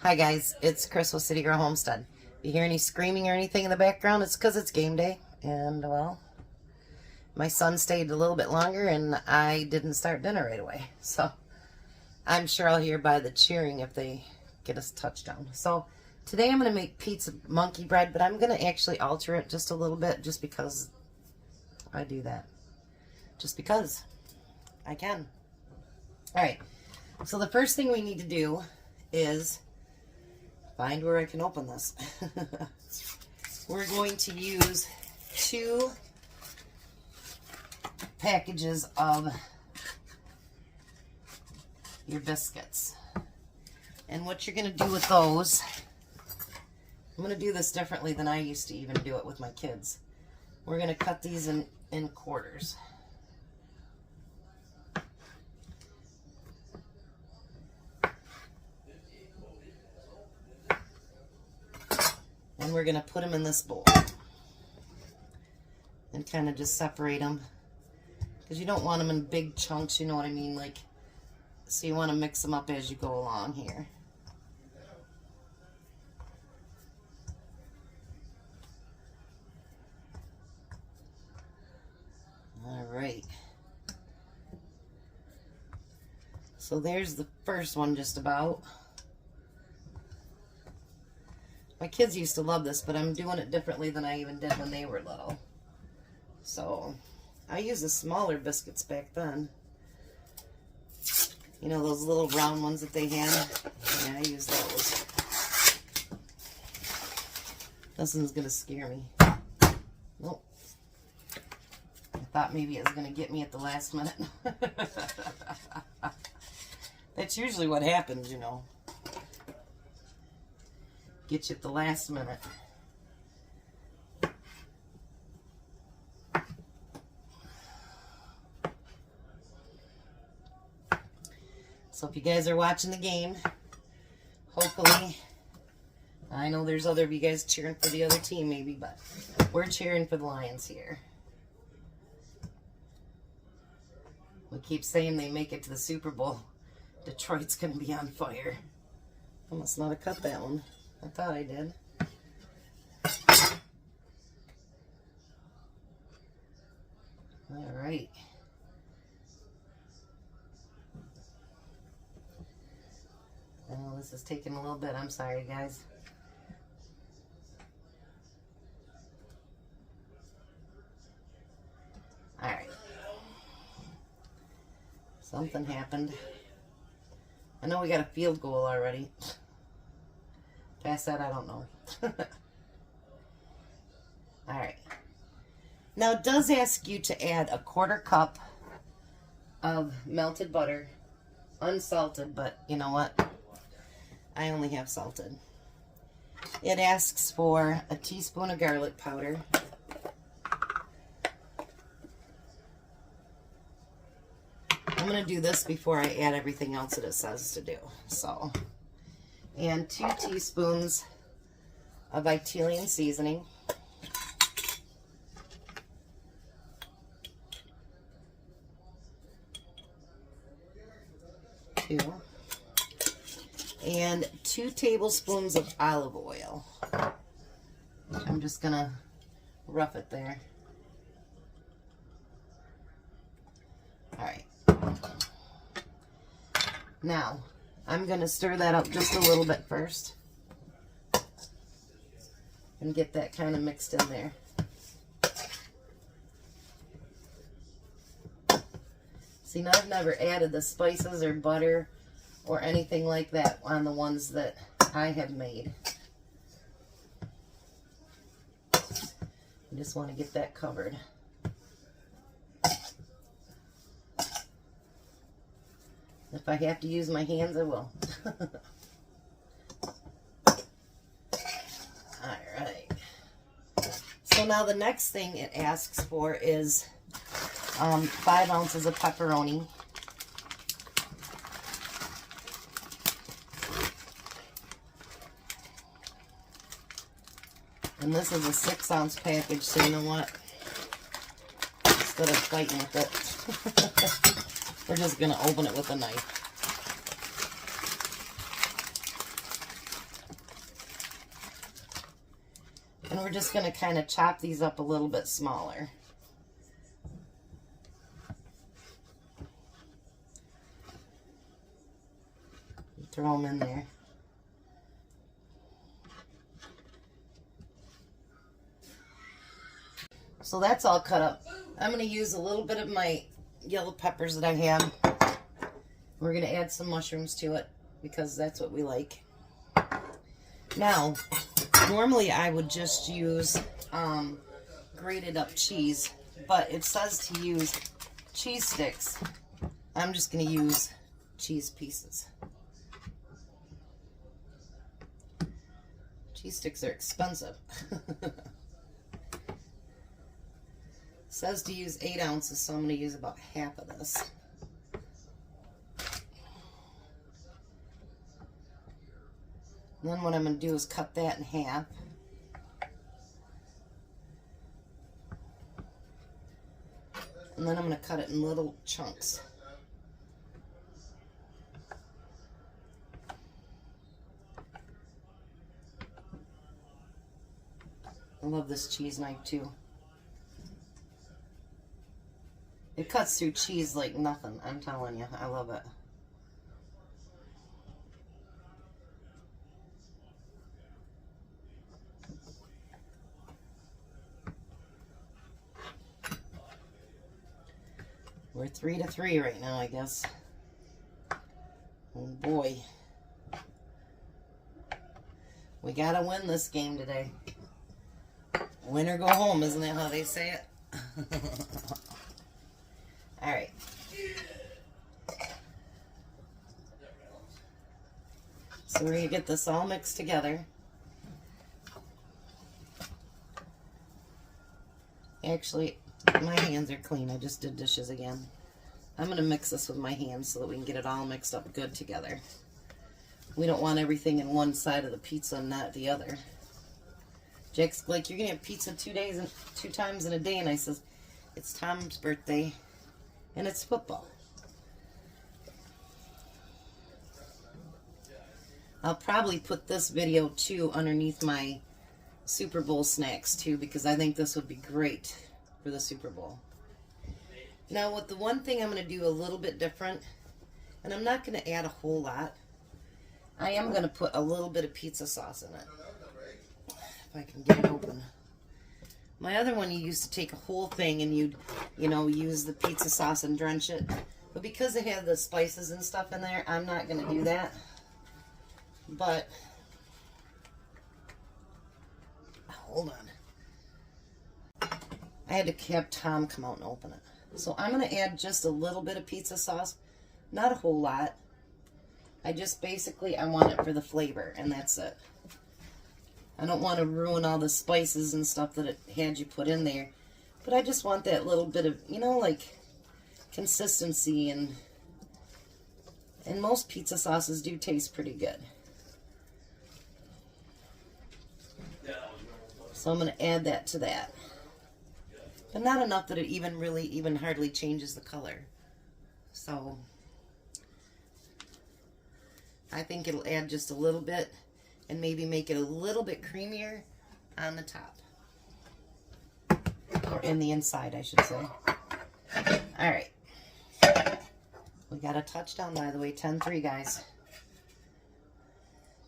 Hi guys, it's Chris with City Girl Homestead. If you hear any screaming or anything in the background, it's because it's game day. And, well, my son stayed a little bit longer and I didn't start dinner right away. So, I'm sure I'll hear by the cheering if they get us touchdown. So, today I'm going to make pizza monkey bread, but I'm going to actually alter it just a little bit just because I do that. Just because I can. Alright, so the first thing we need to do is find where I can open this. We're going to use 2 packages of your biscuits. And what you're going to do with those, I'm going to do this differently than I used to even do it with my kids. We're going to cut these in quarters. And we're going to put them in this bowl and kind of just separate them because you don't want them in big chunks, you know what I mean? Like, so you want to mix them up as you go along here. All right. So there's the first one just about. My kids used to love this, but I'm doing it differently than I even did when they were little. So, I used the smaller biscuits back then. You know, those little round ones that they had? Yeah, I used those. This one's going to scare me. Nope. I thought maybe it was going to get me at the last minute. That's usually what happens, you know. Get you at the last minute. So if you guys are watching the game, hopefully, I know there's other of you guys cheering for the other team maybe, but we're cheering for the Lions here. We keep saying they make it to the Super Bowl. Detroit's going to be on fire. I must not have cut that one. I thought I did. All right. Oh, this is taking a little bit. I'm sorry, guys. All right. Something happened. I know we got a field goal already. Past that, I don't know. Alright. Now, it does ask you to add a 1/4 cup of melted butter, unsalted, but you know what? I only have salted. It asks for a teaspoon of garlic powder. I'm going to do this before I add everything else that it says to do. So, and 2 teaspoons of Italian seasoning. And 2 tablespoons of olive oil. I'm just going to rough it there. Alright. Now, I'm going to stir that up just a little bit first and get that kind of mixed in there. See, now I've never added the spices or butter or anything like that on the ones that I have made. I just want to get that covered. If I have to use my hands, I will. Alright. So now the next thing it asks for is 5 ounces of pepperoni. And this is a 6-ounce package, so you know what? Instead of fighting with it, we're just going to open it with a knife. And we're just going to kind of chop these up a little bit smaller. Throw them in there. So that's all cut up. I'm going to use a little bit of my yellow peppers that I have. We're going to add some mushrooms to it because that's what we like. Now, normally I would just use grated up cheese, but it says to use cheese sticks. I'm just going to use cheese pieces. Cheese sticks are expensive. Says to use 8 ounces, so I'm going to use about half of this. And then what I'm going to do is cut that in half. And then I'm going to cut it in little chunks. I love this cheese knife too. It cuts through cheese like nothing, I'm telling you. I love it. We're 3-3 right now, I guess. Oh boy. We gotta win this game today. Win or go home, isn't that how they say it? Alright. So we're going to get this all mixed together. Actually, my hands are clean. I just did dishes again. I'm going to mix this with my hands so that we can get it all mixed up good together. We don't want everything in one side of the pizza and not the other. Jack's like, you're going to have pizza 2 times in a day. And I says, it's Tom's birthday and it's football. I'll probably put this video too underneath my Super Bowl snacks too, because I think this would be great for the Super Bowl. Now, with the one thing I'm going to do a little bit different, and I'm not going to add a whole lot, I am going to put a little bit of pizza sauce in it. If I can get it open. My other one, you used to take a whole thing and you'd, use the pizza sauce and drench it. But because it had the spices and stuff in there, I'm not going to do that. But, hold on. I had to have Tom come out and open it. So I'm going to add just a little bit of pizza sauce. Not a whole lot. I want it for the flavor, and that's it. I don't want to ruin all the spices and stuff that it had you put in there. But I just want that little bit of, consistency, and most pizza sauces do taste pretty good. So I'm going to add that to that. But not enough that it even hardly changes the color. So I think it'll add just a little bit and maybe make it a little bit creamier on the top. Or in the inside, I should say. Alright. We got a touchdown, by the way. 10-3, guys.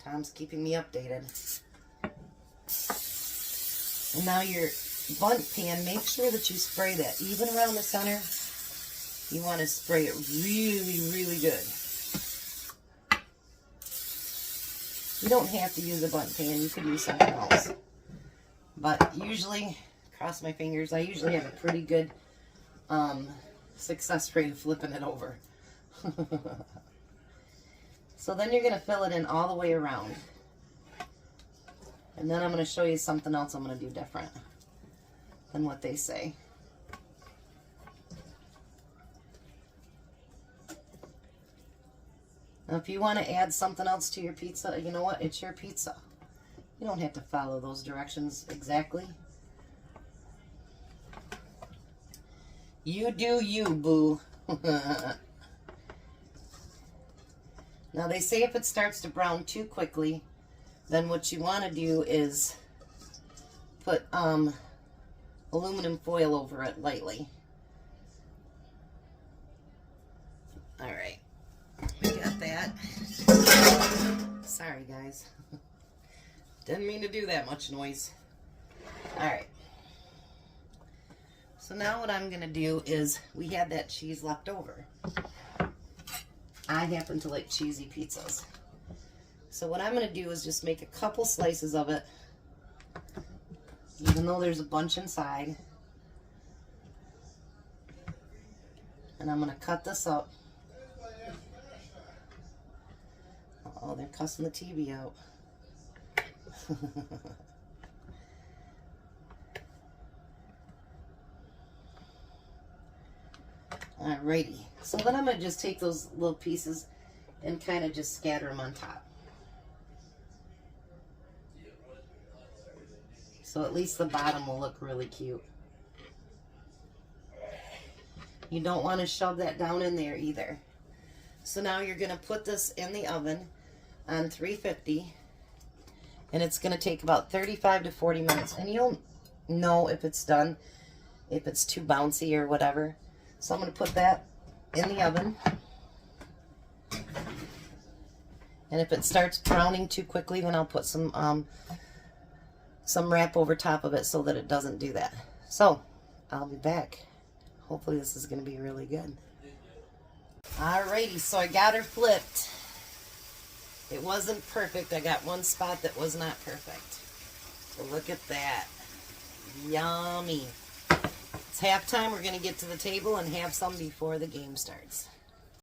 Tom's keeping me updated. And now your Bundt pan, make sure that you spray that even around the center. You want to spray it really, really good. You don't have to use a Bundt pan. You could use something else. But usually, cross my fingers, I usually have a pretty good success rate of flipping it over. So then you're going to fill it in all the way around. And then I'm going to show you something else I'm going to do different than what they say. Now, if you want to add something else to your pizza, you know what? It's your pizza. You don't have to follow those directions exactly. You do you, boo. Now, they say if it starts to brown too quickly, then what you want to do is put aluminum foil over it lightly. Alright, we got that. Sorry guys, didn't mean to do that much noise. Alright, so now what I'm going to do is, we had that cheese left over. I happen to like cheesy pizzas. So what I'm going to do is just make a couple slices of it, even though there's a bunch inside. And I'm going to cut this up. Oh, they're cussing the TV out. Alrighty, so then I'm going to just take those little pieces and kind of just scatter them on top. So at least the bottom will look really cute. You don't want to shove that down in there either. So now you're going to put this in the oven on 350, and it's going to take about 35 to 40 minutes. And you'll know if it's done, if it's too bouncy or whatever. So I'm going to put that in the oven. And if it starts browning too quickly, then I'll put some wrap over top of it so that it doesn't do that. So I'll be back. Hopefully this is going to be really good. Alrighty, so I got her flipped. It wasn't perfect. I got one spot that was not perfect. So look at that. Yummy. It's halftime. We're going to get to the table and have some before the game starts.